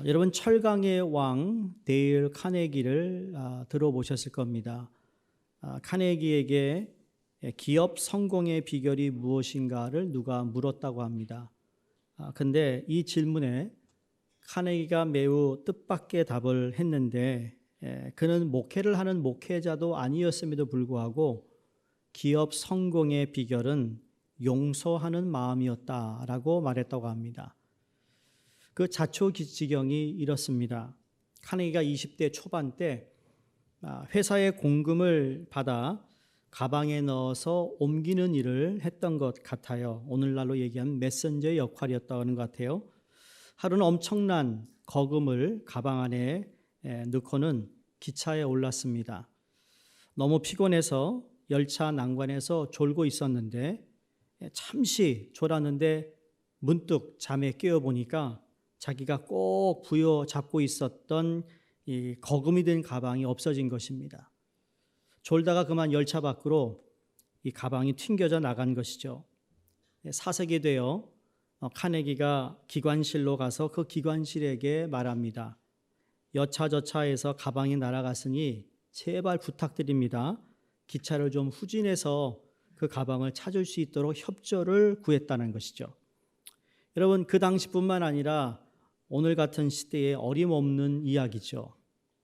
여러분 철강의 왕 데일 카네기를 들어보셨을 겁니다. 카네기에게 기업 성공의 비결이 무엇인가를 누가 물었다고 합니다. 근데 이 질문에 카네기가 매우 뜻밖의 답을 했는데 그는 목회를 하는 목회자도 아니었음에도 불구하고 기업 성공의 비결은 용서하는 마음이었다라고 말했다고 합니다. 그 자초지경이 이렇습니다. 카네기가 20대 초반 때 회사의 공금을 받아 가방에 넣어서 옮기는 일을 했던 것 같아요. 오늘날로 얘기하면 메신저의 역할이었다는 것 같아요. 하루는 엄청난 거금을 가방 안에 넣고는 기차에 올랐습니다. 너무 피곤해서 열차 난관에서 졸고 있었는데 잠시 졸았는데 문득 잠에 깨어보니까 자기가 꼭 부여잡고 있었던 이 거금이 된 가방이 없어진 것입니다. 졸다가 그만 열차 밖으로 이 가방이 튕겨져 나간 것이죠. 사색이 되어 카네기가 기관실로 가서 그 기관실에게 말합니다. 여차저차해서 가방이 날아갔으니 제발 부탁드립니다. 기차를 좀 후진해서 그 가방을 찾을 수 있도록 협조를 구했다는 것이죠. 여러분, 그 당시뿐만 아니라 오늘 같은 시대에 어림없는 이야기죠.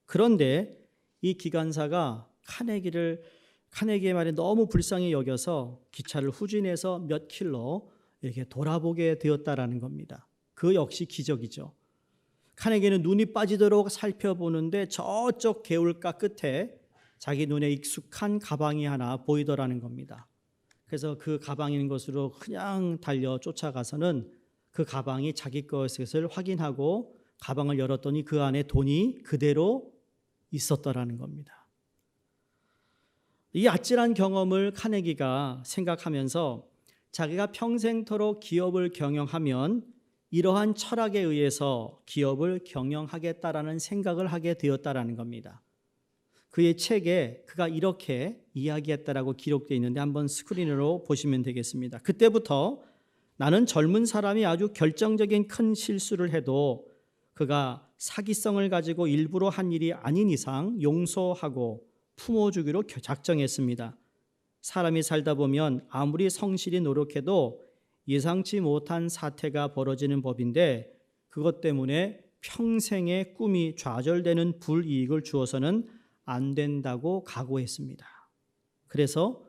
그런데 이 기관사가 카네기의 말에 너무 불쌍히 여겨서 기차를 후진해서 몇 킬로 이렇게 돌아보게 되었다라는 겁니다. 그 역시 기적이죠. 카네기는 눈이 빠지도록 살펴보는데 저쪽 개울가 끝에 자기 눈에 익숙한 가방이 하나 보이더라는 겁니다. 그래서 그 가방이 있는 곳으로 그냥 달려 쫓아가서는 그 가방이 자기 것을 확인하고 가방을 열었더니 그 안에 돈이 그대로 있었더라는 겁니다. 이 아찔한 경험을 카네기가 생각하면서 자기가 평생토록 기업을 경영하면 이러한 철학에 의해서 기업을 경영하겠다라는 생각을 하게 되었다라는 겁니다. 그의 책에 그가 이렇게 이야기했다라고 기록되어 있는데 한번 스크린으로 보시면 되겠습니다. 그때부터 나는 젊은 사람이 아주 결정적인 큰 실수를 해도 그가 사기성을 가지고 일부러 한 일이 아닌 이상 용서하고 품어주기로 작정했습니다. 사람이 살다 보면 아무리 성실히 노력해도 예상치 못한 사태가 벌어지는 법인데 그것 때문에 평생의 꿈이 좌절되는 불이익을 주어서는 안 된다고 각오했습니다. 그래서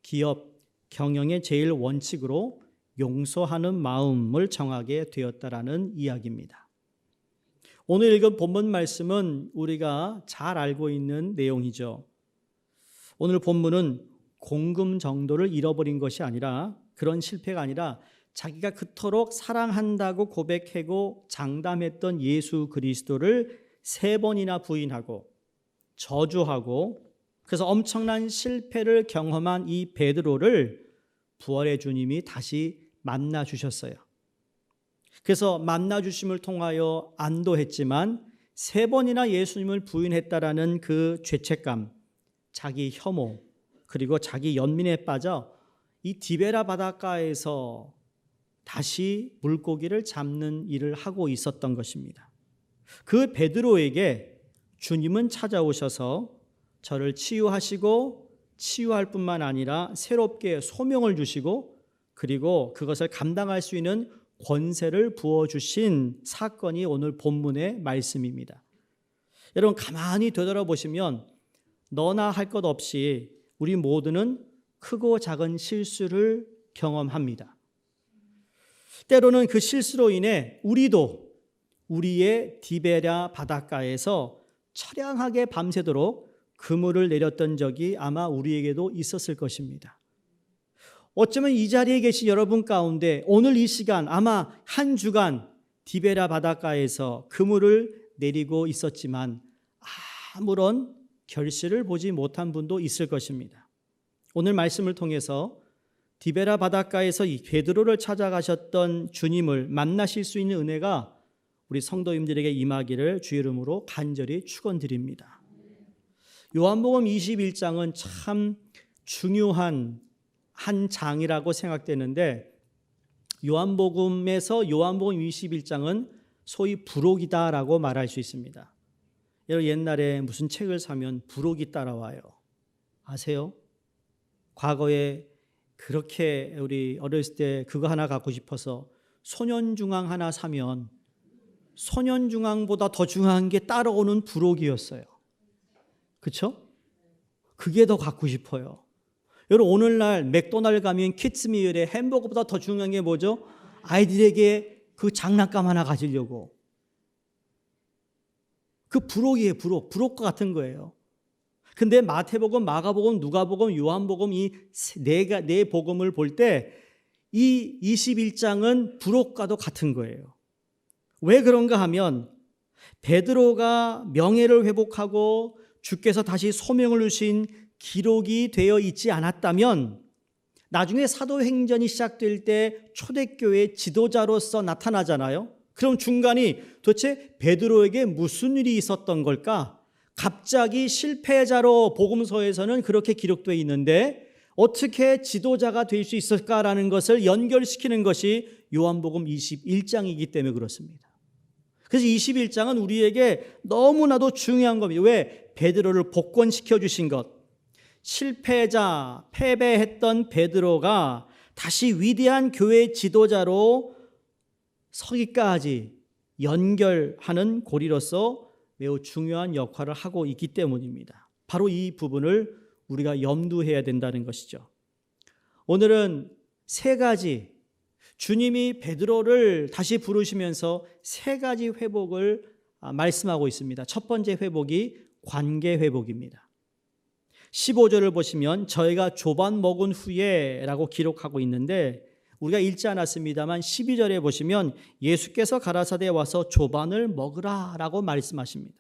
기업 경영의 제일 원칙으로 용서하는 마음을 정하게 되었다라는 이야기입니다. 오늘 읽은 본문 말씀은 우리가 잘 알고 있는 내용이죠. 오늘 본문은 공금 정도를 잃어버린 것이 아니라 그런 실패가 아니라 자기가 그토록 사랑한다고 고백하고 장담했던 예수 그리스도를 3번이나 부인하고 저주하고 그래서 엄청난 실패를 경험한 이 베드로를 부활의 주님이 다시 만나 주셨어요. 그래서 만나 주심을 통하여 안도했지만 3번이나 예수님을 부인했다라는 그 죄책감, 자기 혐오, 그리고 자기 연민에 빠져 이 디베라 바닷가에서 다시 물고기를 잡는 일을 하고 있었던 것입니다. 그 베드로에게 주님은 찾아오셔서 저를 치유하시고 치유할 뿐만 아니라 새롭게 소명을 주시고 그리고 그것을 감당할 수 있는 권세를 부어주신 사건이 오늘 본문의 말씀입니다. 여러분 가만히 되돌아보시면 너나 할 것 없이 우리 모두는 크고 작은 실수를 경험합니다. 때로는 그 실수로 인해 우리도 우리의 디베라 바닷가에서 처량하게 밤새도록 그물을 내렸던 적이 아마 우리에게도 있었을 것입니다. 어쩌면 이 자리에 계신 여러분 가운데 오늘 이 시간 아마 한 주간 디베라 바닷가에서 그물을 내리고 있었지만 아무런 결실을 보지 못한 분도 있을 것입니다. 오늘 말씀을 통해서 디베라 바닷가에서 이 베드로를 찾아가셨던 주님을 만나실 수 있는 은혜가 우리 성도님들에게 임하기를 주 이름으로 간절히 축원드립니다. 요한복음 21장은 참 중요한 한 장이라고 생각되는데 요한복음에서 요한복음 21장은 소위 부록이다라고 말할 수 있습니다. 여러분 옛날에 무슨 책을 사면 부록이 따라와요. 아세요? 과거에 그렇게 우리 어렸을 때 그거 하나 갖고 싶어서 소년중앙 하나 사면 소년중앙보다 더 중요한 게 따라오는 부록이었어요. 그렇죠? 그게 더 갖고 싶어요. 여러분 오늘날 맥도날드 가면 키즈미을에 햄버거보다 더 중요한 게 뭐죠? 아이들에게 그 장난감 하나 가지려고. 그 부록이에요. 부록과 같은 거예요. 근데 마태복음, 마가복음, 누가복음, 요한복음 이 네 복음을 볼 때 이 21장은 부록과도 같은 거예요. 왜 그런가 하면 베드로가 명예를 회복하고 주께서 다시 소명을 주신 기록이 되어 있지 않았다면 나중에 사도행전이 시작될 때 초대교회 지도자로서 나타나잖아요. 그럼 중간이 도대체 베드로에게 무슨 일이 있었던 걸까? 갑자기 실패자로 복음서에서는 그렇게 기록되어 있는데 어떻게 지도자가 될 수 있을까라는 것을 연결시키는 것이 요한복음 21장이기 때문에 그렇습니다. 그래서 21장은 우리에게 너무나도 중요한 겁니다. 왜? 베드로를 복권시켜 주신 것. 실패자, 패배했던 베드로가 다시 위대한 교회 지도자로 서기까지 연결하는 고리로서 매우 중요한 역할을 하고 있기 때문입니다. 바로 이 부분을 우리가 염두해야 된다는 것이죠. 오늘은 세 가지, 주님이 베드로를 다시 부르시면서 세 가지 회복을 말씀하고 있습니다. 첫 번째 회복이 관계 회복입니다. 15절을 보시면 저희가 조반 먹은 후에 라고 기록하고 있는데 우리가 읽지 않았습니다만 12절에 보시면 예수께서 가라사대 와서 조반을 먹으라 라고 말씀하십니다.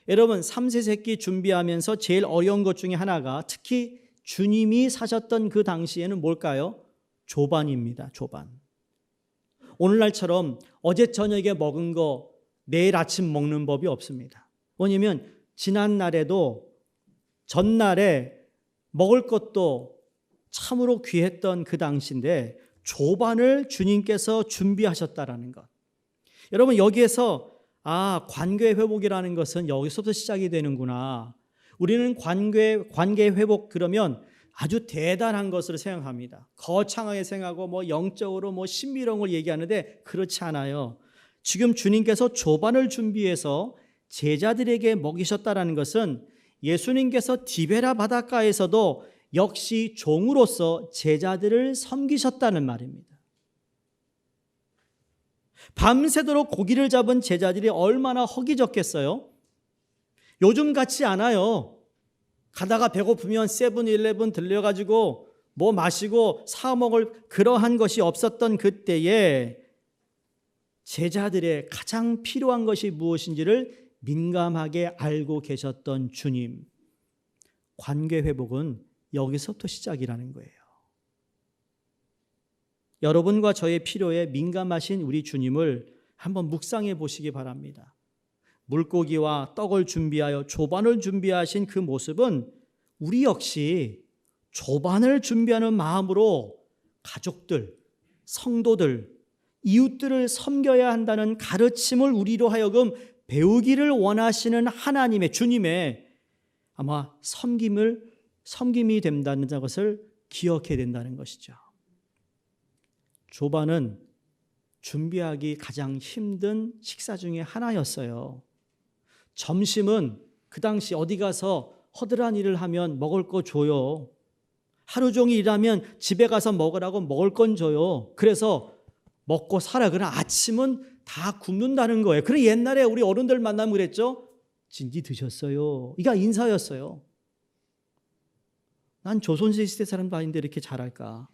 여러분 3세 새끼 준비하면서 제일 어려운 것 중에 하나가 특히 주님이 사셨던 그 당시에는 뭘까요? 조반입니다. 조반. 오늘날처럼 어제 저녁에 먹은 거 내일 아침 먹는 법이 없습니다. 왜냐하면 지난날에도 전날에 먹을 것도 참으로 귀했던 그 당시인데 조반을 주님께서 준비하셨다라는 것. 여러분 여기에서 관계 회복이라는 것은 여기서부터 시작이 되는구나. 우리는 관계 회복 그러면 아주 대단한 것으로 생각합니다. 거창하게 생각하고 영적으로 신비로운 걸 얘기하는데 그렇지 않아요. 지금 주님께서 조반을 준비해서 제자들에게 먹이셨다라는 것은 예수님께서 디베라 바닷가에서도 역시 종으로서 제자들을 섬기셨다는 말입니다. 밤새도록 고기를 잡은 제자들이 얼마나 허기졌겠어요? 요즘 같지 않아요. 가다가 배고프면 세븐일레븐 들려가지고 뭐 마시고 사 먹을 그러한 것이 없었던 그때에 제자들의 가장 필요한 것이 무엇인지를 민감하게 알고 계셨던 주님. 관계 회복은 여기서부터 시작이라는 거예요. 여러분과 저의 필요에 민감하신 우리 주님을 한번 묵상해 보시기 바랍니다. 물고기와 떡을 준비하여 조반을 준비하신 그 모습은 우리 역시 조반을 준비하는 마음으로 가족들, 성도들, 이웃들을 섬겨야 한다는 가르침을 우리로 하여금 배우기를 원하시는 하나님의 주님의 아마 섬김이 된다는 것을 기억해야 된다는 것이죠. 조반은 준비하기 가장 힘든 식사 중에 하나였어요. 점심은 그 당시 어디 가서 허드한 일을 하면 먹을 거 줘요. 하루 종일 일하면 집에 가서 먹으라고 먹을 건 줘요. 그래서 먹고 살아. 그러나 아침은 다 굶는다는 거예요. 그래 옛날에 우리 어른들 만나면 그랬죠. 진지 드셨어요. 이게 인사였어요. 난 조선시대 사람도 아닌데 이렇게 잘할까.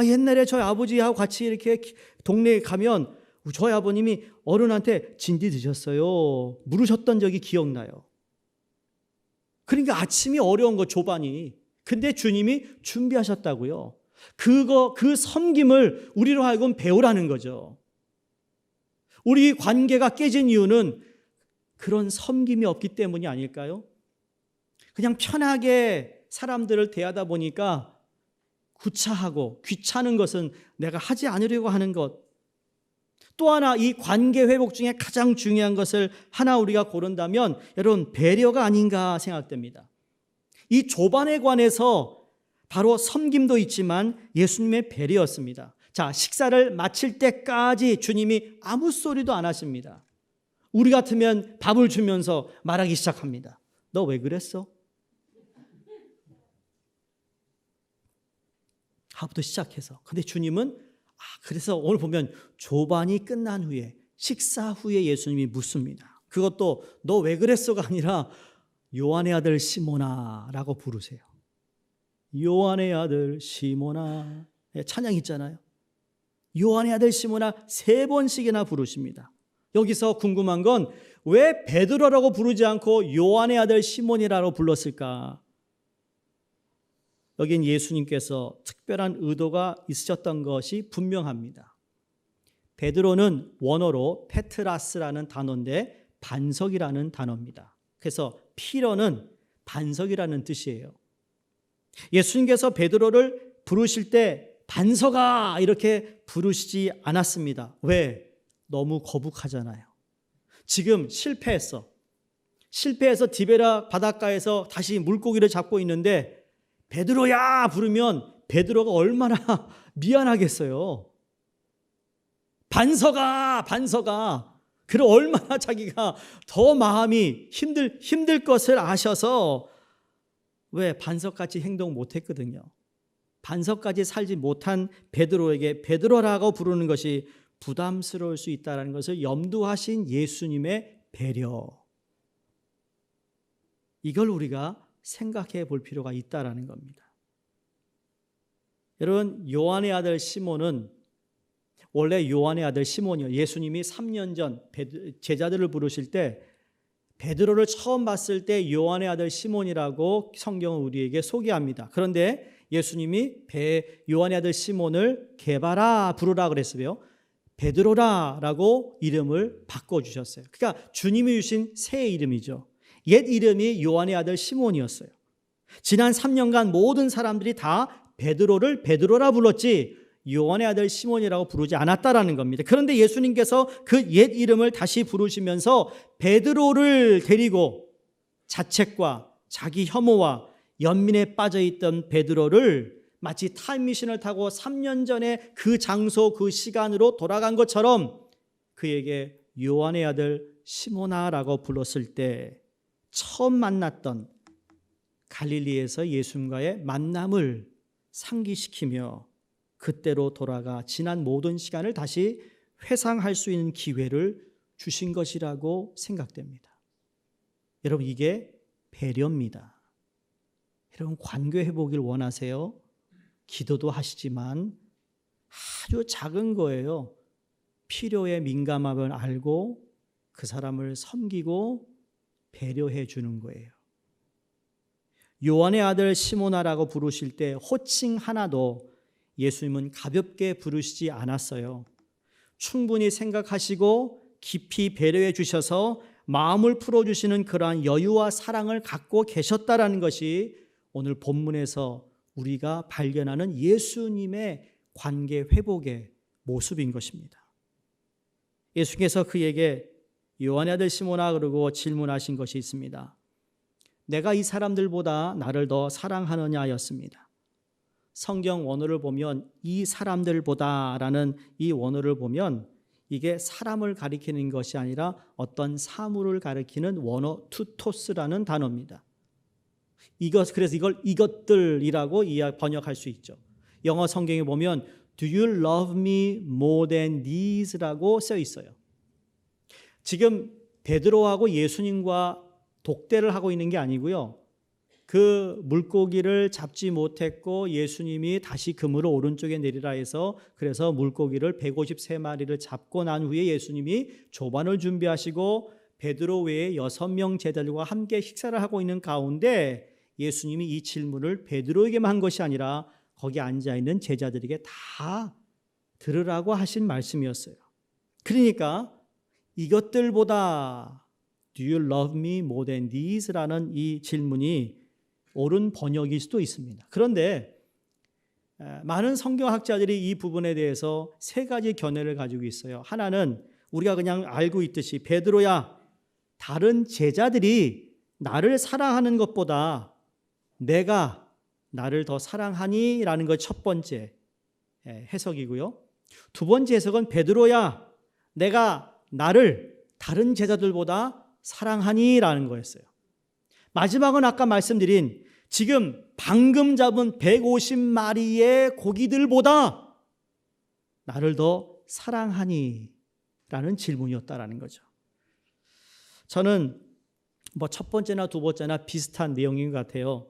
옛날에 저희 아버지하고 같이 이렇게 동네에 가면 저희 아버님이 어른한테 진지 드셨어요 물으셨던 적이 기억나요. 그러니까 아침이 어려운 거 조반이. 근데 주님이 준비하셨다고요. 그 섬김을 우리로 하여금 배우라는 거죠. 우리 관계가 깨진 이유는 그런 섬김이 없기 때문이 아닐까요? 그냥 편하게 사람들을 대하다 보니까 구차하고 귀찮은 것은 내가 하지 않으려고 하는 것, 또 하나 이 관계 회복 중에 가장 중요한 것을 하나 우리가 고른다면 여러분 배려가 아닌가 생각됩니다. 이 조반에 관해서 바로 섬김도 있지만 예수님의 배려였습니다. 자, 식사를 마칠 때까지 주님이 아무 소리도 안 하십니다. 우리 같으면 밥을 주면서 말하기 시작합니다. 너 왜 그랬어? 하부터 시작해서. 근데 주님은 그래서 오늘 보면 조반이 끝난 후에 식사 후에 예수님이 묻습니다. 그것도 너 왜 그랬어가 아니라 요한의 아들 시몬아라고 부르세요. 요한의 아들 시몬아. 찬양 있잖아요. 요한의 아들 시몬아 3번씩이나 부르십니다. 여기서 궁금한 건 왜 베드로라고 부르지 않고 요한의 아들 시몬이라고 불렀을까? 여긴 예수님께서 특별한 의도가 있으셨던 것이 분명합니다. 베드로는 원어로 페트라스라는 단어인데 반석이라는 단어입니다. 그래서 피러는 반석이라는 뜻이에요. 예수님께서 베드로를 부르실 때 반석아 이렇게 부르시지 않았습니다. 왜? 너무 거북하잖아요. 지금 실패해서 디베라 바닷가에서 다시 물고기를 잡고 있는데 베드로야 부르면 베드로가 얼마나 미안하겠어요. 반석아. 그럼 얼마나 자기가 더 마음이 힘들 것을 아셔서 왜 반석같이 행동 못했거든요. 반석까지 살지 못한 베드로에게 베드로라고 부르는 것이 부담스러울 수 있다는 것을 염두하신 예수님의 배려. 이걸 우리가 생각해 볼 필요가 있다는 겁니다. 여러분, 요한의 아들 시몬은 원래 요한의 아들 시몬이요. 예수님이 3년 전 제자들을 부르실 때 베드로를 처음 봤을 때 요한의 아들 시몬이라고 성경은 우리에게 소개합니다. 그런데 예수님이 요한의 아들 시몬을 게바라 부르라 그랬어요. 베드로라라고 이름을 바꿔주셨어요. 그러니까 주님이 주신 새 이름이죠. 옛 이름이 요한의 아들 시몬이었어요. 지난 3년간 모든 사람들이 다 베드로를 베드로라 불렀지 요한의 아들 시몬이라고 부르지 않았다라는 겁니다. 그런데 예수님께서 그 옛 이름을 다시 부르시면서 베드로를 데리고 자책과 자기 혐오와 연민에 빠져있던 베드로를 마치 타임머신을 타고 3년 전에 그 장소 그 시간으로 돌아간 것처럼 그에게 요한의 아들 시몬아라고 불렀을 때 처음 만났던 갈릴리에서 예수님과의 만남을 상기시키며 그때로 돌아가 지난 모든 시간을 다시 회상할 수 있는 기회를 주신 것이라고 생각됩니다. 여러분, 이게 배려입니다. 여러분, 관계 회복을 원하세요? 기도도 하시지만 아주 작은 거예요. 필요에 민감함을 알고 그 사람을 섬기고 배려해 주는 거예요. 요한의 아들 시몬아라고 부르실 때 호칭 하나도 예수님은 가볍게 부르시지 않았어요. 충분히 생각하시고 깊이 배려해 주셔서 마음을 풀어주시는 그러한 여유와 사랑을 갖고 계셨다라는 것이 오늘 본문에서 우리가 발견하는 예수님의 관계 회복의 모습인 것입니다. 예수께서 그에게 요한의 아들 시몬아 그러고 질문하신 것이 있습니다. 내가 이 사람들보다 나를 더 사랑하느냐였습니다. 성경 원어를 보면 이 사람들보다라는 이 원어를 보면 이게 사람을 가리키는 것이 아니라 어떤 사물을 가리키는 원어 투토스라는 단어입니다. 그래서 이걸 이것들이라고 번역할 수 있죠. 영어 성경에 보면 Do you love me more than these?라고 써 있어요. 지금 베드로하고 예수님과 독대를 하고 있는 게 아니고요. 그 물고기를 잡지 못했고 예수님이 다시 그물을 오른쪽에 내리라 해서 그래서 물고기를 153마리를 잡고 난 후에 예수님이 조반을 준비하시고 베드로 외에 6명 제자들과 함께 식사를 하고 있는 가운데 예수님이 이 질문을 베드로에게만 한 것이 아니라 거기 앉아있는 제자들에게 다 들으라고 하신 말씀이었어요. 그러니까 이것들보다 Do you love me more than these? 라는 이 질문이 옳은 번역일 수도 있습니다. 그런데 많은 성경학자들이 이 부분에 대해서 세 가지 견해를 가지고 있어요. 하나는 우리가 그냥 알고 있듯이 베드로야, 다른 제자들이 나를 사랑하는 것보다 내가 나를 더 사랑하니? 라는 것 첫 번째 해석이고요. 두 번째 해석은 베드로야, 내가 나를 다른 제자들보다 사랑하니? 라는 거였어요. 마지막은 아까 말씀드린 지금 방금 잡은 150마리의 고기들보다 나를 더 사랑하니? 라는 질문이었다라는 거죠. 저는 첫 번째나 두 번째나 비슷한 내용인 것 같아요.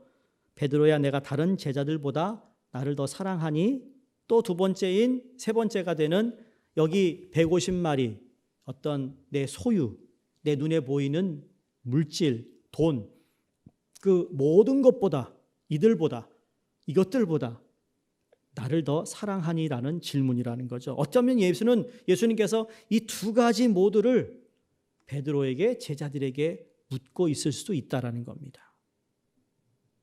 베드로야, 내가 다른 제자들보다 나를 더 사랑하니? 또 두 번째인 세 번째가 되는 여기 150마리 어떤 내 소유, 내 눈에 보이는 물질, 돈, 그 모든 것보다 이것들보다 나를 더 사랑하니라는 질문이라는 거죠. 어쩌면 예수님께서 이 두 가지 모두를 베드로에게, 제자들에게 묻고 있을 수도 있다라는 겁니다.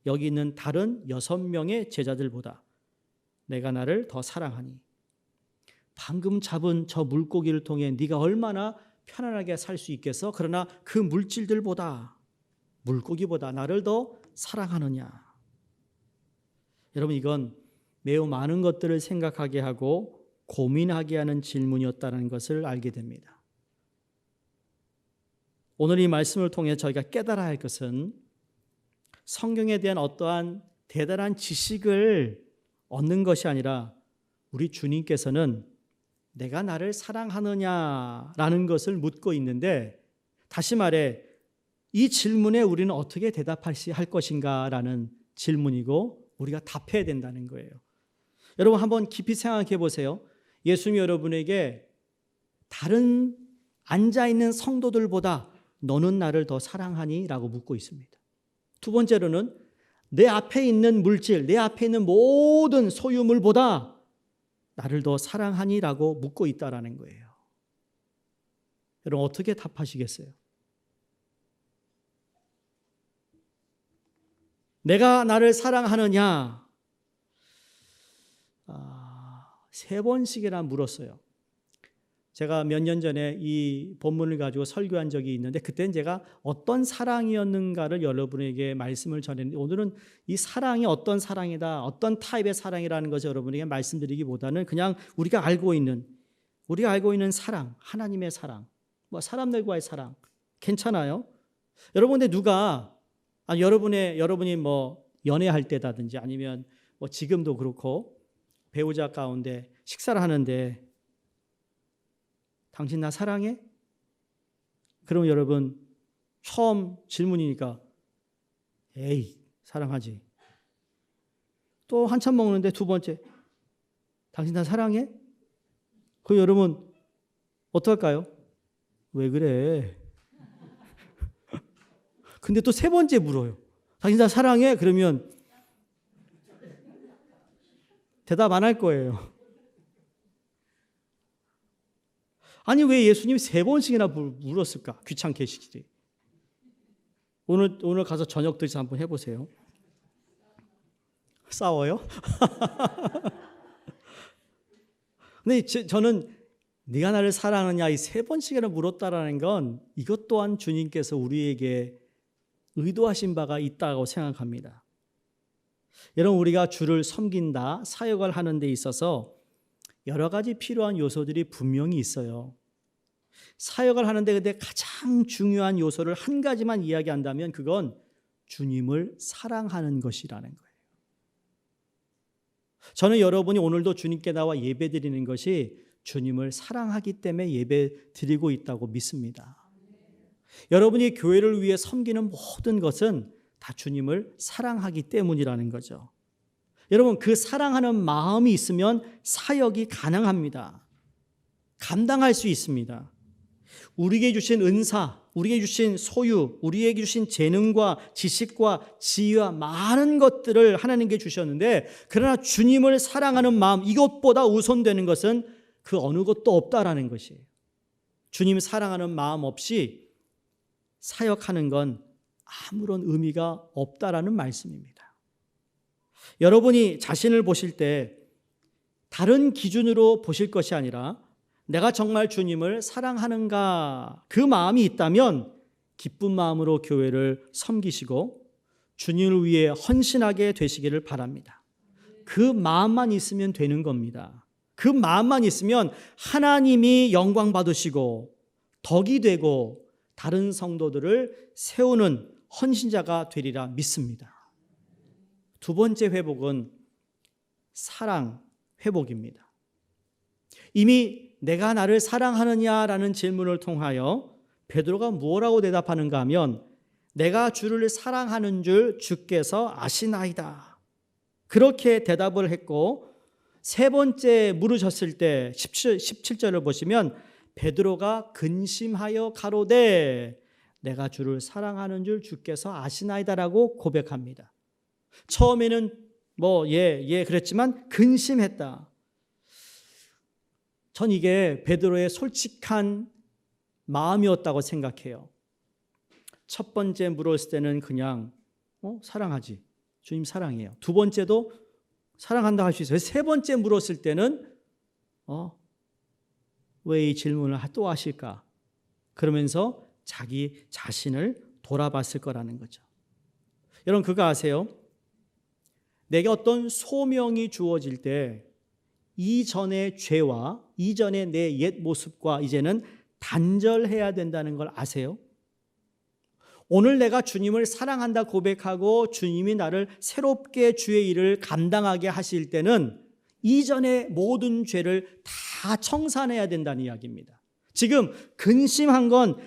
여기 있는 다른 6명의 제자들보다 내가 나를 더 사랑하니? 방금 잡은 저 물고기를 통해 네가 얼마나 편안하게 살 수 있겠어? 그러나 그 물질들보다, 물고기보다 나를 더 사랑하느냐? 여러분, 이건 매우 많은 것들을 생각하게 하고 고민하게 하는 질문이었다는 것을 알게 됩니다. 오늘 이 말씀을 통해 저희가 깨달아야 할 것은 성경에 대한 어떠한 대단한 지식을 얻는 것이 아니라 우리 주님께서는 내가 나를 사랑하느냐라는 것을 묻고 있는데, 다시 말해 이 질문에 우리는 어떻게 대답할 것인가라는 질문이고 우리가 답해야 된다는 거예요. 여러분, 한번 깊이 생각해 보세요. 예수님이 여러분에게 다른 앉아있는 성도들보다 너는 나를 더 사랑하니? 라고 묻고 있습니다. 두 번째로는 내 앞에 있는 물질, 내 앞에 있는 모든 소유물보다 나를 더 사랑하니? 라고 묻고 있다라는 거예요. 여러분, 어떻게 답하시겠어요? 내가 나를 사랑하느냐? 3번씩이나 물었어요. 제가 몇 년 전에 이 본문을 가지고 설교한 적이 있는데, 그때는 제가 어떤 사랑이었는가를 여러분에게 말씀을 전했는데, 오늘은 이 사랑이 어떤 사랑이다, 어떤 타입의 사랑이라는 것을 여러분에게 말씀드리기보다는 그냥 우리가 알고 있는 사랑, 하나님의 사랑, 사람들과의 사랑, 괜찮아요? 여러분, 근데 여러분이 연애할 때다든지 아니면 지금도 그렇고 배우자 가운데 식사를 하는데 당신 나 사랑해? 그럼 여러분 처음 질문이니까 에이, 사랑하지. 또 한참 먹는데 두 번째, 당신 나 사랑해? 그럼 여러분 어떨까요? 왜 그래? 근데 또 세 번째 물어요. 당신 나 사랑해? 그러면 대답 안 할 거예요. 아니, 왜 예수님이 3번씩이나 물었을까? 귀찮게 시키지. 오늘 가서 저녁 드셔서 한번 해보세요. 싸워요? 근데 저는 네가 나를 사랑하느냐 이 3번씩이나 물었다라는 건 이것 또한 주님께서 우리에게 의도하신 바가 있다고 생각합니다. 여러분, 우리가 주를 섬긴다, 사역을 하는 데 있어서 여러 가지 필요한 요소들이 분명히 있어요. 사역을 하는데 근데 가장 중요한 요소를 한 가지만 이야기한다면 그건 주님을 사랑하는 것이라는 거예요. 저는 여러분이 오늘도 주님께 나와 예배드리는 것이 주님을 사랑하기 때문에 예배드리고 있다고 믿습니다. 여러분이 교회를 위해 섬기는 모든 것은 다 주님을 사랑하기 때문이라는 거죠. 여러분, 그 사랑하는 마음이 있으면 사역이 가능합니다. 감당할 수 있습니다. 우리에게 주신 은사, 우리에게 주신 소유, 우리에게 주신 재능과 지식과 지혜와 많은 것들을 하나님께 주셨는데, 그러나 주님을 사랑하는 마음, 이것보다 우선되는 것은 그 어느 것도 없다라는 것이에요. 주님 사랑하는 마음 없이 사역하는 건 아무런 의미가 없다라는 말씀입니다. 여러분이 자신을 보실 때 다른 기준으로 보실 것이 아니라 내가 정말 주님을 사랑하는가, 그 마음이 있다면 기쁜 마음으로 교회를 섬기시고 주님을 위해 헌신하게 되시기를 바랍니다. 그 마음만 있으면 되는 겁니다. 그 마음만 있으면 하나님이 영광 받으시고 덕이 되고 다른 성도들을 세우는 헌신자가 되리라 믿습니다. 두 번째 회복은 사랑 회복입니다. 이미 내가 나를 사랑하느냐라는 질문을 통하여 베드로가 무엇라고 대답하는가 하면 내가 주를 사랑하는 줄 주께서 아시나이다. 그렇게 대답을 했고 세 번째 물으셨을 때 17절을 보시면 베드로가 근심하여 가로되 내가 주를 사랑하는 줄 주께서 아시나이다라고 고백합니다. 처음에는 그랬지만 근심했다. 전 이게 베드로의 솔직한 마음이었다고 생각해요. 첫 번째 물었을 때는 그냥 사랑하지. 주님 사랑해요. 두 번째도 사랑한다 할 수 있어요. 세 번째 물었을 때는 왜 이 질문을 또 하실까? 그러면서 자기 자신을 돌아봤을 거라는 거죠. 여러분 그거 아세요? 내게 어떤 소명이 주어질 때 이전의 죄와 이전의 내 옛 모습과 이제는 단절해야 된다는 걸 아세요? 오늘 내가 주님을 사랑한다 고백하고 주님이 나를 새롭게 주의 일을 감당하게 하실 때는 이전의 모든 죄를 다 청산해야 된다는 이야기입니다. 지금 근심한 건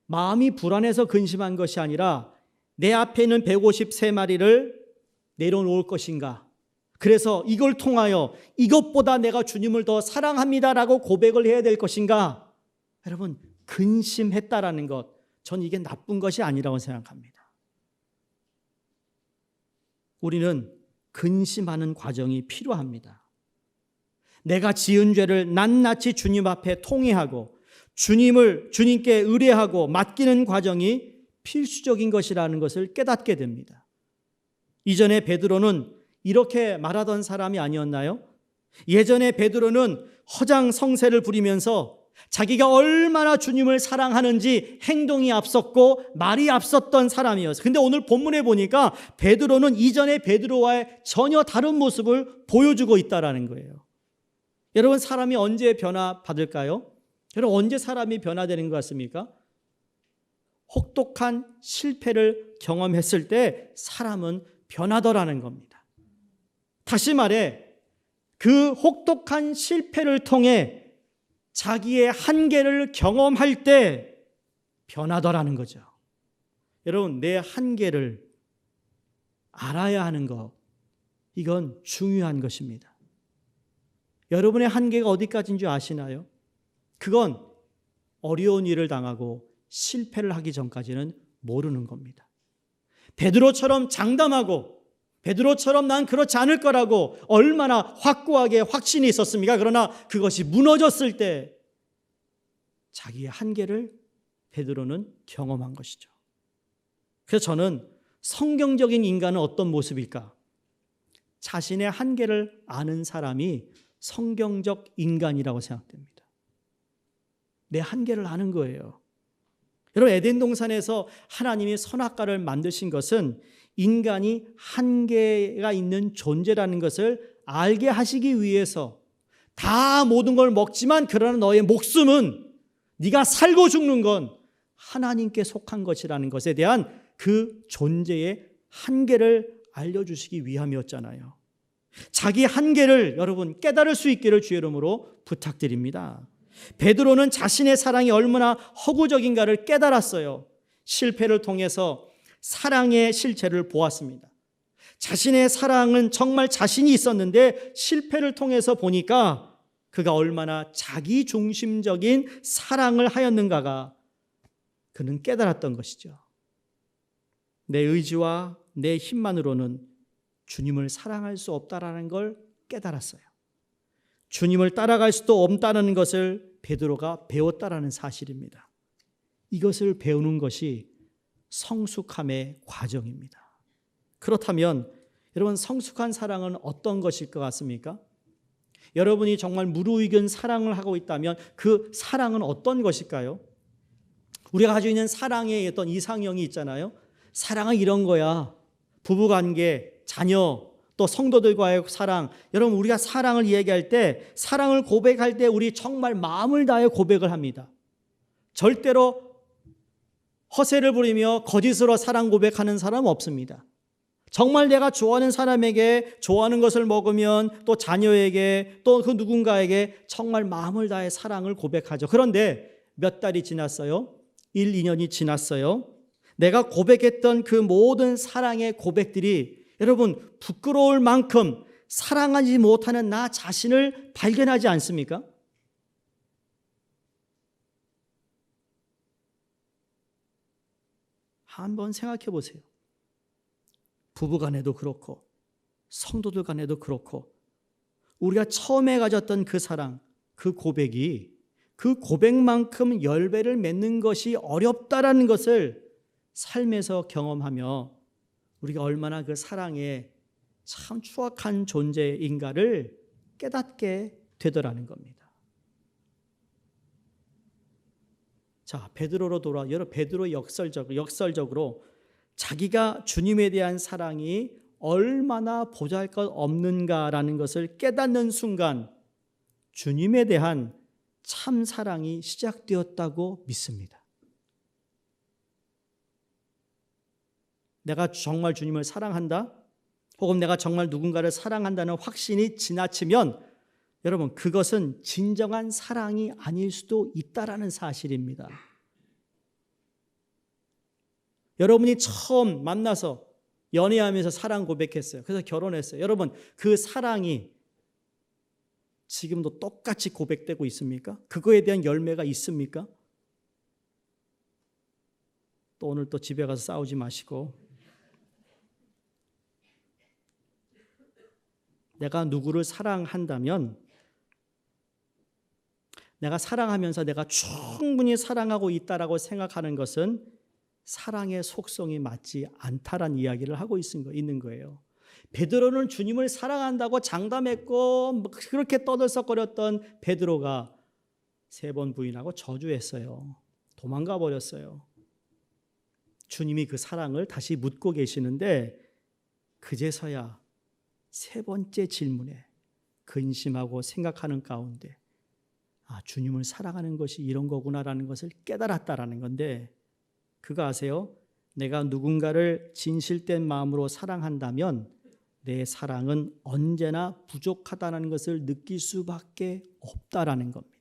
마음이 불안해서 근심한 것이 아니라 내 앞에 있는 153마리를 내려놓을 것인가? 그래서 이걸 통하여 이것보다 내가 주님을 더 사랑합니다라고 고백을 해야 될 것인가? 여러분 근심했다라는 것, 전 이게 나쁜 것이 아니라고 생각합니다. 우리는 근심하는 과정이 필요합니다. 내가 지은 죄를 낱낱이 주님 앞에 통회하고 주님께 의뢰하고 맡기는 과정이 필수적인 것이라는 것을 깨닫게 됩니다. 이전에 베드로는 이렇게 말하던 사람이 아니었나요? 예전에 베드로는 허장성세를 부리면서 자기가 얼마나 주님을 사랑하는지 행동이 앞섰고 말이 앞섰던 사람이었어요. 근데 오늘 본문에 보니까 베드로는 이전의 베드로와의 전혀 다른 모습을 보여주고 있다는 거예요. 여러분 사람이 언제 변화받을까요? 여러분 언제 사람이 변화되는 것 같습니까? 혹독한 실패를 경험했을 때 사람은 변하더라는 겁니다. 다시 말해 그 혹독한 실패를 통해 자기의 한계를 경험할 때 변하더라는 거죠. 여러분 내 한계를 알아야 하는 것, 이건 중요한 것입니다. 여러분의 한계가 어디까지인 줄 아시나요? 그건 어려운 일을 당하고 실패를 하기 전까지는 모르는 겁니다. 베드로처럼 장담하고 베드로처럼 난 그렇지 않을 거라고 얼마나 확고하게 확신이 있었습니까? 그러나 그것이 무너졌을 때 자기의 한계를 베드로는 경험한 것이죠. 그래서 저는 성경적인 인간은 어떤 모습일까? 자신의 한계를 아는 사람이 성경적 인간이라고 생각됩니다. 내 한계를 아는 거예요. 여러분 에덴 동산에서 하나님이 선악과를 만드신 것은 인간이 한계가 있는 존재라는 것을 알게 하시기 위해서, 다 모든 걸 먹지만 그러나 너의 목숨은, 네가 살고 죽는 건 하나님께 속한 것이라는 것에 대한 그 존재의 한계를 알려주시기 위함이었잖아요. 자기 한계를 여러분 깨달을 수 있기를 주의 이름으로 부탁드립니다. 베드로는 자신의 사랑이 얼마나 허구적인가를 깨달았어요. 실패를 통해서 사랑의 실체를 보았습니다. 자신의 사랑은 정말 자신이 있었는데 실패를 통해서 보니까 그가 얼마나 자기중심적인 사랑을 하였는가가 그는 깨달았던 것이죠. 내 의지와 내 힘만으로는 주님을 사랑할 수 없다라는 걸 깨달았어요. 주님을 따라갈 수도 없다는 것을 베드로가 배웠다라는 사실입니다. 이것을 배우는 것이 성숙함의 과정입니다. 그렇다면 여러분, 성숙한 사랑은 어떤 것일 것 같습니까? 여러분이 정말 무르익은 사랑을 하고 있다면 그 사랑은 어떤 것일까요? 우리가 가지고 있는 사랑의 어떤 이상형이 있잖아요. 사랑은 이런 거야. 부부관계, 자녀, 또 성도들과의 사랑. 여러분, 우리가 사랑을 이야기할 때, 사랑을 고백할 때 우리 정말 마음을 다해 고백을 합니다. 절대로 허세를 부리며 거짓으로 사랑 고백하는 사람은 없습니다. 정말 내가 좋아하는 사람에게 좋아하는 것을 먹으면, 또 자녀에게, 또 그 누군가에게 정말 마음을 다해 사랑을 고백하죠. 그런데 몇 달이 지났어요. 1, 2년이 지났어요. 내가 고백했던 그 모든 사랑의 고백들이 여러분 부끄러울 만큼 사랑하지 못하는 나 자신을 발견하지 않습니까? 한번 생각해 보세요. 부부 간에도 그렇고 성도들 간에도 그렇고 우리가 처음에 가졌던 그 사랑, 그 고백이 그 고백만큼 열배를 맺는 것이 어렵다라는 것을 삶에서 경험하며 우리가 얼마나 그 사랑에 참 추악한 존재인가를 깨닫게 되더라는 겁니다. 자, 베드로로 돌아. 여러분, 베드로 역설적으로 자기가 주님에 대한 사랑이 얼마나 보잘것없는가라는 것을 깨닫는 순간 주님에 대한 참 사랑이 시작되었다고 믿습니다. 내가 정말 주님을 사랑한다, 혹은 내가 정말 누군가를 사랑한다는 확신이 지나치면 여러분, 그것은 진정한 사랑이 아닐 수도 있다라는 사실입니다. 여러분이 처음 만나서 연애하면서 사랑 고백했어요. 그래서 결혼했어요. 여러분, 그 사랑이 지금도 똑같이 고백되고 있습니까? 그거에 대한 열매가 있습니까? 또 오늘 또 집에 가서 싸우지 마시고, 내가 누구를 사랑한다면 내가 사랑하면서 내가 충분히 사랑하고 있다라고 생각하는 것은 사랑의 속성이 맞지 않다라는 이야기를 하고 있는 거예요. 베드로는 주님을 사랑한다고 장담했고 그렇게 떠들썩거렸던 베드로가 3번 부인하고 저주했어요. 도망가 버렸어요. 주님이 그 사랑을 다시 묻고 계시는데 그제서야 3번째 질문에 근심하고 생각하는 가운데 주님을 사랑하는 것이 이런 거구나라는 것을 깨달았다라는 건데, 그거 아세요? 내가 누군가를 진실된 마음으로 사랑한다면 내 사랑은 언제나 부족하다는 것을 느낄 수밖에 없다라는 겁니다.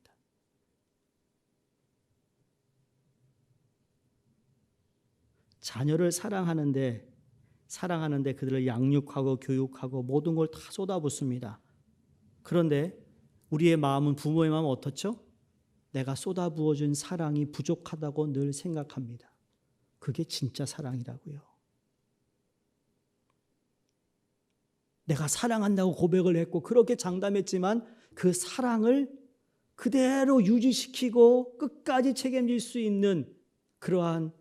자녀를 사랑하는데 그들을 양육하고 교육하고 모든 걸 다 쏟아붓습니다. 그런데 우리의 마음은, 부모의 마음은 어떻죠? 내가 쏟아부어준 사랑이 부족하다고 늘 생각합니다. 그게 진짜 사랑이라고요. 내가 사랑한다고 고백을 했고 그렇게 장담했지만 그 사랑을 그대로 유지시키고 끝까지 책임질 수 있는 그러한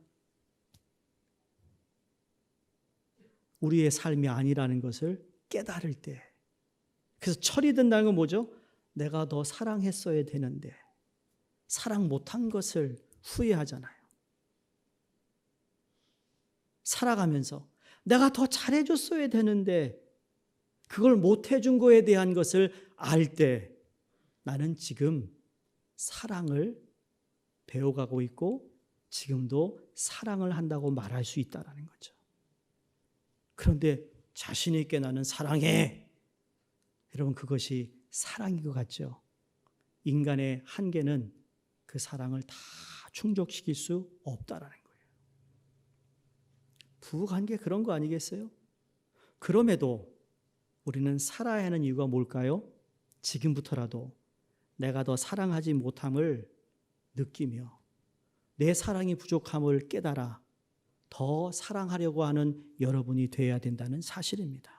우리의 삶이 아니라는 것을 깨달을 때, 그래서 철이 든다는 건 뭐죠? 내가 더 사랑했어야 되는데 사랑 못한 것을 후회하잖아요. 살아가면서 내가 더 잘해줬어야 되는데 그걸 못해준 거에 대한 것을 알 때 나는 지금 사랑을 배워가고 있고 지금도 사랑을 한다고 말할 수 있다는 거죠. 그런데 자신 있게 나는 사랑해. 여러분, 그것이 사랑인 것 같죠? 인간의 한계는 그 사랑을 다 충족시킬 수 없다라는 거예요. 부부관계 그런 거 아니겠어요? 그럼에도 우리는 살아야 하는 이유가 뭘까요? 지금부터라도 내가 더 사랑하지 못함을 느끼며 내 사랑이 부족함을 깨달아 더 사랑하려고 하는 여러분이 되어야 된다는 사실입니다.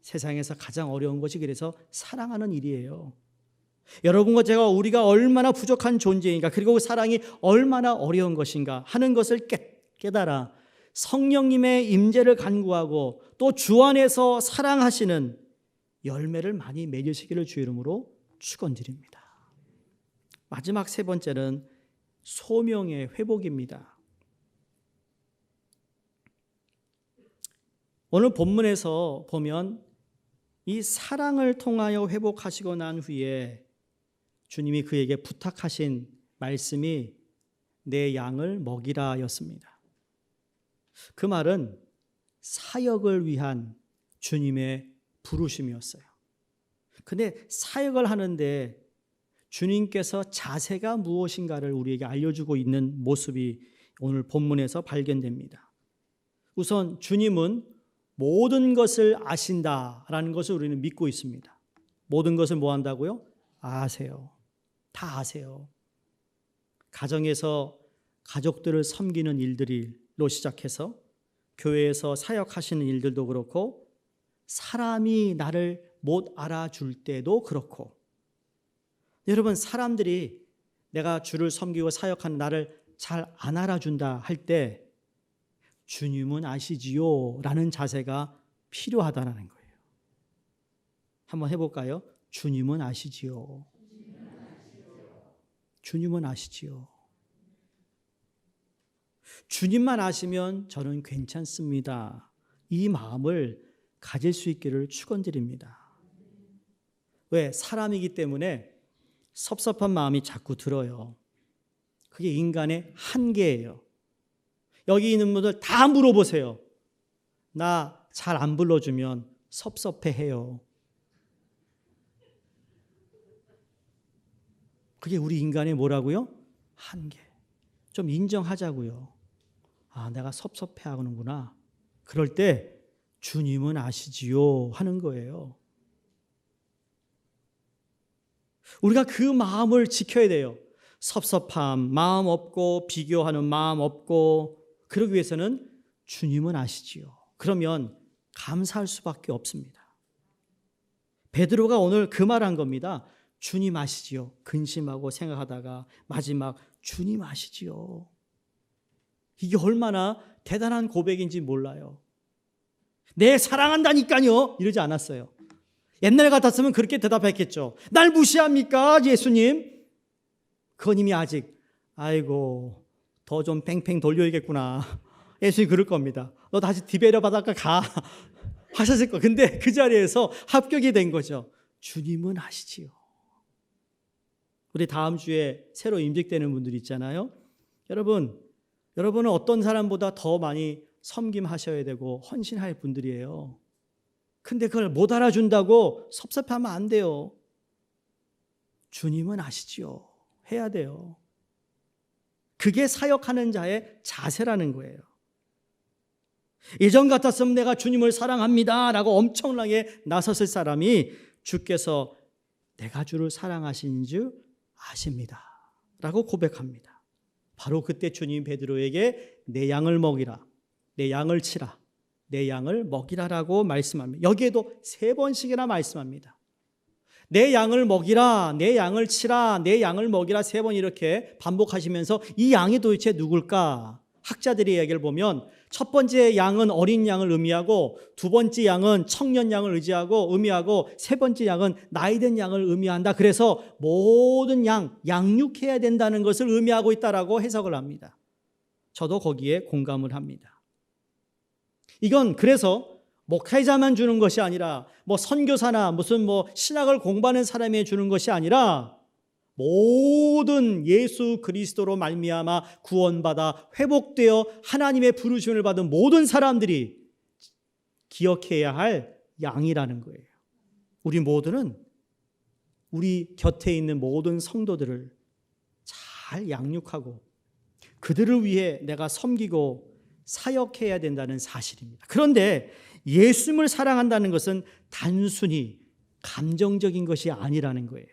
세상에서 가장 어려운 것이 그래서 사랑하는 일이에요. 여러분과 우리가 얼마나 부족한 존재인가, 그리고 사랑이 얼마나 어려운 것인가 하는 것을 깨달아 성령님의 임재를 간구하고 또 주 안에서 사랑하시는 열매를 많이 맺으시기를 주 이름으로 축원드립니다. 마지막 세 번째는 소명의 회복입니다. 오늘 본문에서 보면 이 사랑을 통하여 회복하시고 난 후에 주님이 그에게 부탁하신 말씀이 내 양을 먹이라 였습니다. 그 말은 사역을 위한 주님의 부르심이었어요. 근데 사역을 하는데 주님께서 자세가 무엇인가를 우리에게 알려주고 있는 모습이 오늘 본문에서 발견됩니다. 우선 주님은 모든 것을 아신다라는 것을 우리는 믿고 있습니다. 모든 것을 뭐 한다고요? 아세요. 다 아세요. 가정에서 가족들을 섬기는 일들로 시작해서 교회에서 사역하시는 일들도 그렇고 사람이 나를 못 알아줄 때도 그렇고 여러분 사람들이 내가 주를 섬기고 사역하는 나를 잘 안 알아준다 할 때 주님은 아시지요 라는 자세가 필요하다는 거예요. 한번 해볼까요? 주님은 아시지요. 주님은 아시지요. 주님만 아시면 저는 괜찮습니다. 이 마음을 가질 수 있기를 축원드립니다. 왜? 사람이기 때문에 섭섭한 마음이 자꾸 들어요. 그게 인간의 한계예요. 여기 있는 분들 다 물어보세요. 나 잘 안 불러주면 섭섭해해요. 그게 우리 인간의 뭐라고요? 한계. 좀 인정하자고요. 아, 내가 섭섭해하는구나. 그럴 때 주님은 아시지요 하는 거예요. 우리가 그 마음을 지켜야 돼요. 섭섭함, 마음 없고 비교하는 마음 없고 그러기 위해서는 주님은 아시지요. 그러면 감사할 수밖에 없습니다. 베드로가 오늘 그 말한 겁니다. 주님 아시지요. 근심하고 생각하다가 마지막 주님 아시지요. 이게 얼마나 대단한 고백인지 몰라요. 내 사랑한다니까요. 이러지 않았어요. 옛날 같았으면 그렇게 대답했겠죠. 날 무시합니까 예수님? 그건 이미 아직 아이고 더 좀 팽팽 돌려야겠구나. 예수님 그럴 겁니다. 너 다시 디베레 바닷가 가 하셨을 거. 근데 그 자리에서 합격이 된 거죠. 주님은 아시지요. 우리 다음 주에 새로 임직되는 분들 있잖아요. 여러분은 어떤 사람보다 더 많이 섬김하셔야 되고 헌신할 분들이에요. 근데 그걸 못 알아준다고 섭섭하면 안 돼요. 주님은 아시지요. 해야 돼요. 그게 사역하는 자의 자세라는 거예요. 예전 같았으면 내가 주님을 사랑합니다 라고 엄청나게 나섰을 사람이 주께서 내가 주를 사랑하신 줄 아십니다 라고 고백합니다. 바로 그때 주님 베드로에게 내 양을 먹이라, 내 양을 치라, 내 양을 먹이라라고 말씀합니다. 여기에도 3번씩이나 말씀합니다. 내 양을 먹이라, 내 양을 치라, 내 양을 먹이라 3번 이렇게 반복하시면서 이 양이 도대체 누굴까? 학자들의 이야기를 보면 첫 번째 양은 어린 양을 의미하고 두 번째 양은 청년 양을 의미하고 세 번째 양은 나이든 양을 의미한다. 그래서 모든 양육해야 된다는 것을 의미하고 있다라고 해석을 합니다. 저도 거기에 공감을 합니다. 이건 그래서 목회자만 주는 것이 아니라 선교사나 무슨 신학을 공부하는 사람이 주는 것이 아니라 모든 예수 그리스도로 말미암아 구원받아 회복되어 하나님의 부르심을 받은 모든 사람들이 기억해야 할 양이라는 거예요. 우리 모두는 우리 곁에 있는 모든 성도들을 잘 양육하고 그들을 위해 내가 섬기고 사역해야 된다는 사실입니다. 그런데 예수님을 사랑한다는 것은 단순히 감정적인 것이 아니라는 거예요.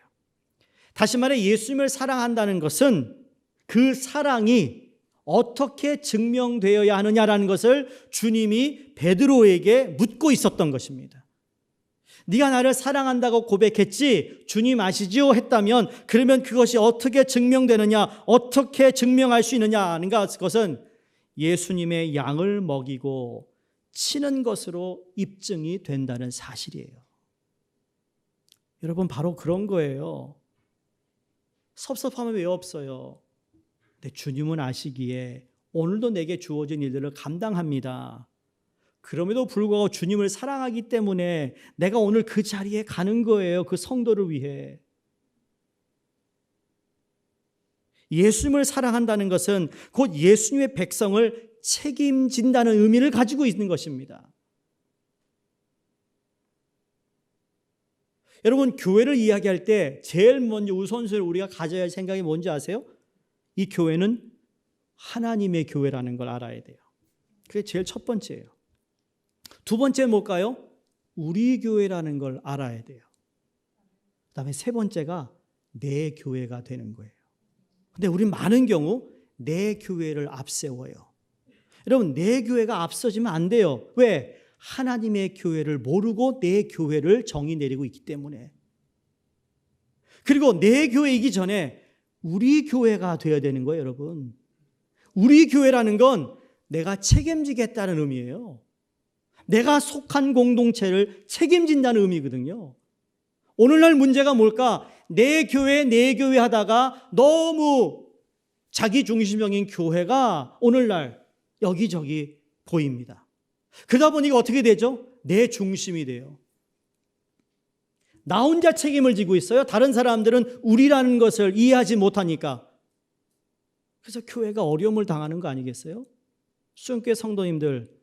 다시 말해 예수님을 사랑한다는 것은 그 사랑이 어떻게 증명되어야 하느냐라는 것을 주님이 베드로에게 묻고 있었던 것입니다. 네가 나를 사랑한다고 고백했지 주님 아시지요? 했다면 그러면 그것이 어떻게 증명되느냐, 어떻게 증명할 수 있느냐 하는 것은 예수님의 양을 먹이고 치는 것으로 입증이 된다는 사실이에요. 여러분, 바로 그런 거예요. 섭섭함은 왜 없어요? 근데 주님은 아시기에 오늘도 내게 주어진 일들을 감당합니다. 그럼에도 불구하고 주님을 사랑하기 때문에 내가 오늘 그 자리에 가는 거예요. 그 성도를 위해. 예수님을 사랑한다는 것은 곧 예수님의 백성을 책임진다는 의미를 가지고 있는 것입니다. 여러분, 교회를 이야기할 때 제일 먼저 우선순위를 우리가 가져야 할 생각이 뭔지 아세요? 이 교회는 하나님의 교회라는 걸 알아야 돼요. 그게 제일 첫 번째예요. 두 번째는 뭘까요? 우리 교회라는 걸 알아야 돼요. 그다음에 세 번째가 내 교회가 되는 거예요. 근데 우리 많은 경우 내 교회를 앞세워요. 여러분, 내 교회가 앞서지면 안 돼요. 왜? 하나님의 교회를 모르고 내 교회를 정의 내리고 있기 때문에. 그리고 내 교회이기 전에 우리 교회가 되어야 되는 거예요, 여러분. 우리 교회라는 건 내가 책임지겠다는 의미예요. 내가 속한 공동체를 책임진다는 의미거든요. 오늘날 문제가 뭘까? 내 교회 하다가 너무 자기중심적인 교회가 오늘날 여기저기 보입니다. 그러다 보니까 어떻게 되죠? 내 중심이 돼요. 나 혼자 책임을 지고 있어요. 다른 사람들은 우리라는 것을 이해하지 못하니까. 그래서 교회가 어려움을 당하는 거 아니겠어요? 수종교회 성도님들,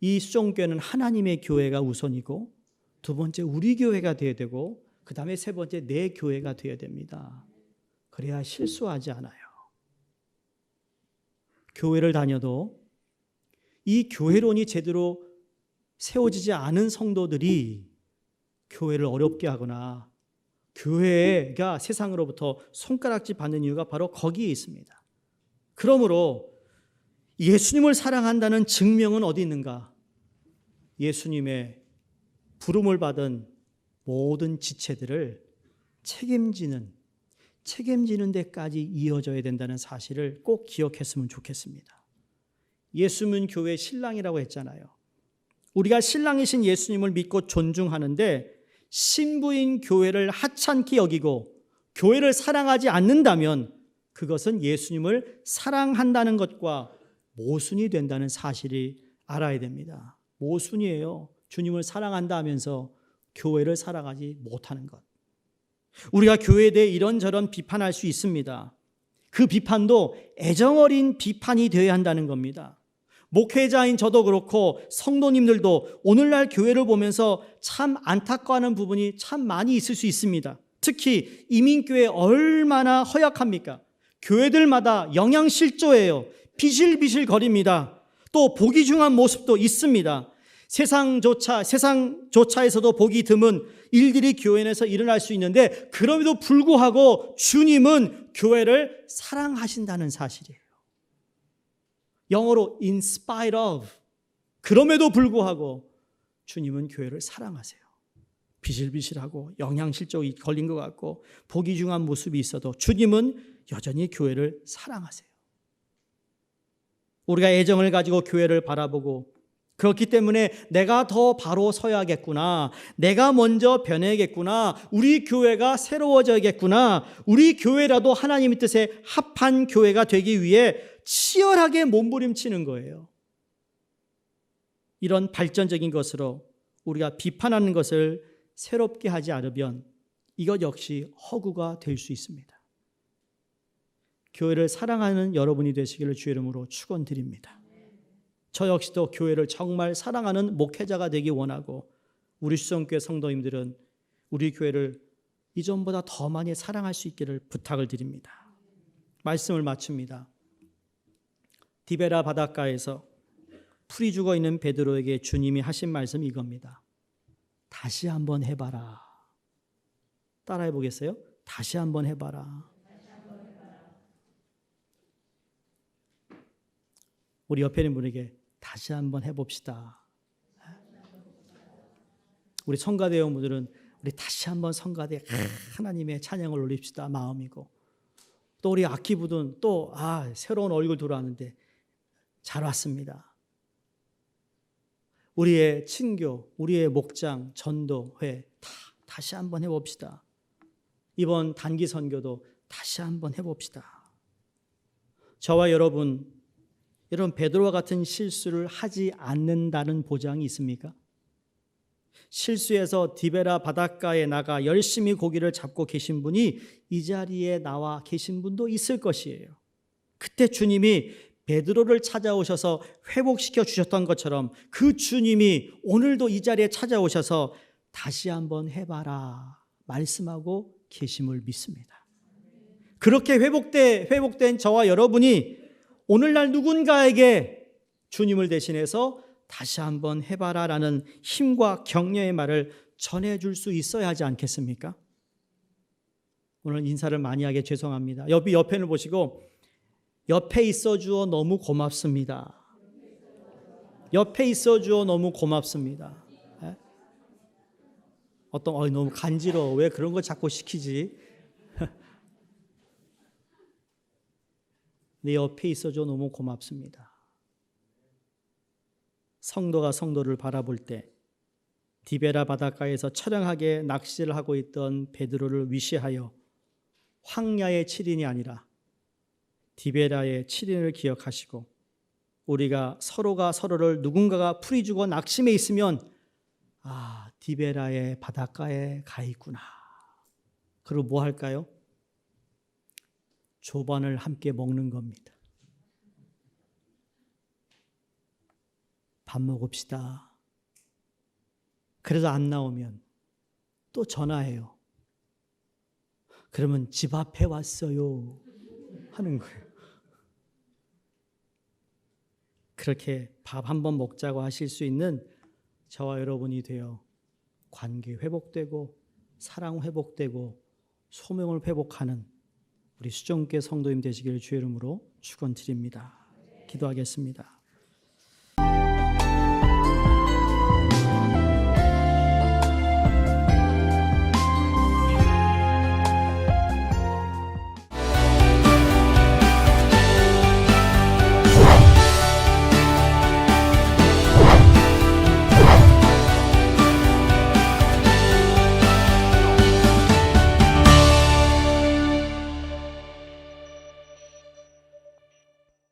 이 수종교회는 하나님의 교회가 우선이고, 두 번째 우리 교회가 되어야 되고, 그 다음에 세 번째 내 교회가 되어야 됩니다. 그래야 실수하지 않아요. 교회를 다녀도 이 교회론이 제대로 세워지지 않은 성도들이 교회를 어렵게 하거나 교회가 세상으로부터 손가락질 받는 이유가 바로 거기에 있습니다. 그러므로 예수님을 사랑한다는 증명은 어디 있는가? 예수님의 부름을 받은 모든 지체들을 책임지는 데까지 이어져야 된다는 사실을 꼭 기억했으면 좋겠습니다. 예수님은 교회의 신랑이라고 했잖아요. 우리가 신랑이신 예수님을 믿고 존중하는데 신부인 교회를 하찮게 여기고 교회를 사랑하지 않는다면 그것은 예수님을 사랑한다는 것과 모순이 된다는 사실이 알아야 됩니다. 모순이에요. 주님을 사랑한다 하면서 교회를 사랑하지 못하는 것. 우리가 교회에 대해 이런저런 비판할 수 있습니다. 그 비판도 애정어린 비판이 되어야 한다는 겁니다. 목회자인 저도 그렇고 성도님들도 오늘날 교회를 보면서 참 안타까워하는 부분이 참 많이 있을 수 있습니다. 특히 이민교회 얼마나 허약합니까? 교회들마다 영양실조예요. 비실비실거립니다. 또 보기 중한 모습도 있습니다. 세상조차에서도 보기 드문 일들이 교회 내에서 일어날 수 있는데 그럼에도 불구하고 주님은 교회를 사랑하신다는 사실이에요. 영어로 in spite of. 그럼에도 불구하고 주님은 교회를 사랑하세요. 비실비실하고 영양실조이 걸린 것 같고 보기 중한 모습이 있어도 주님은 여전히 교회를 사랑하세요. 우리가 애정을 가지고 교회를 바라보고 그렇기 때문에 내가 더 바로 서야겠구나, 내가 먼저 변해야겠구나, 우리 교회가 새로워져야겠구나, 우리 교회라도 하나님의 뜻에 합한 교회가 되기 위해 치열하게 몸부림치는 거예요. 이런 발전적인 것으로 우리가 비판하는 것을 새롭게 하지 않으면 이것 역시 허구가 될 수 있습니다. 교회를 사랑하는 여러분이 되시기를 주의 이름으로 축원드립니다. 저 역시도 교회를 정말 사랑하는 목회자가 되기 원하고 우리 수성교회 성도님들은 우리 교회를 이전보다 더 많이 사랑할 수 있기를 부탁을 드립니다. 말씀을 마칩니다. 디베라 바닷가에서 풀이 죽어 있는 베드로에게 주님이 하신 말씀이 이겁니다. 다시 한번 해봐라. 따라해 보겠어요? 다시 한번 해봐라. 우리 옆에 있는 분에게 다시 한번 해봅시다. 우리 성가대 회원분들은 우리 다시 한번 성가대 하나님의 찬양을 올립시다 마음이고, 또 우리 악기부든 또 새로운 얼굴 들어왔는데 잘 왔습니다. 우리의 친교, 우리의 목장, 전도회 다시 한번 해봅시다. 이번 단기 선교도 다시 한번 해봅시다. 저와 여러분 베드로와 같은 실수를 하지 않는다는 보장이 있습니까? 실수해서 디베라 바닷가에 나가 열심히 고기를 잡고 계신 분이 이 자리에 나와 계신 분도 있을 것이에요. 그때 주님이 베드로를 찾아오셔서 회복시켜 주셨던 것처럼 그 주님이 오늘도 이 자리에 찾아오셔서 다시 한번 해봐라 말씀하고 계심을 믿습니다. 그렇게 회복된 저와 여러분이 오늘날 누군가에게 주님을 대신해서 다시 한번 해봐라 라는 힘과 격려의 말을 전해줄 수 있어야 하지 않겠습니까? 오늘 인사를 많이 하게 죄송합니다. 옆에를 보시고 옆에 있어주어 너무 고맙습니다. 옆에 있어주어 너무 고맙습니다. 너무 간지러워. 왜 그런 거 자꾸 시키지? 내 옆에 있어줘 너무 고맙습니다. 성도가 성도를 바라볼 때 디베라 바닷가에서 처량하게 낚시를 하고 있던 베드로를 위시하여 황야의 7인이 아니라 디베라의 7인을 기억하시고 우리가 서로가 서로를 누군가가 풀이주고 낙심해 있으면 디베라의 바닷가에 가 있구나. 그리고 뭐 할까요? 조반을 함께 먹는 겁니다. 밥 먹읍시다. 그래도 안 나오면 또 전화해요. 그러면 집 앞에 왔어요 하는 거예요. 그렇게 밥 한번 먹자고 하실 수 있는 저와 여러분이 되어 관계 회복되고 사랑 회복되고 소명을 회복하는 우리 수정교회 성도님 되시기를 주의 이름으로 축원드립니다. 기도하겠습니다.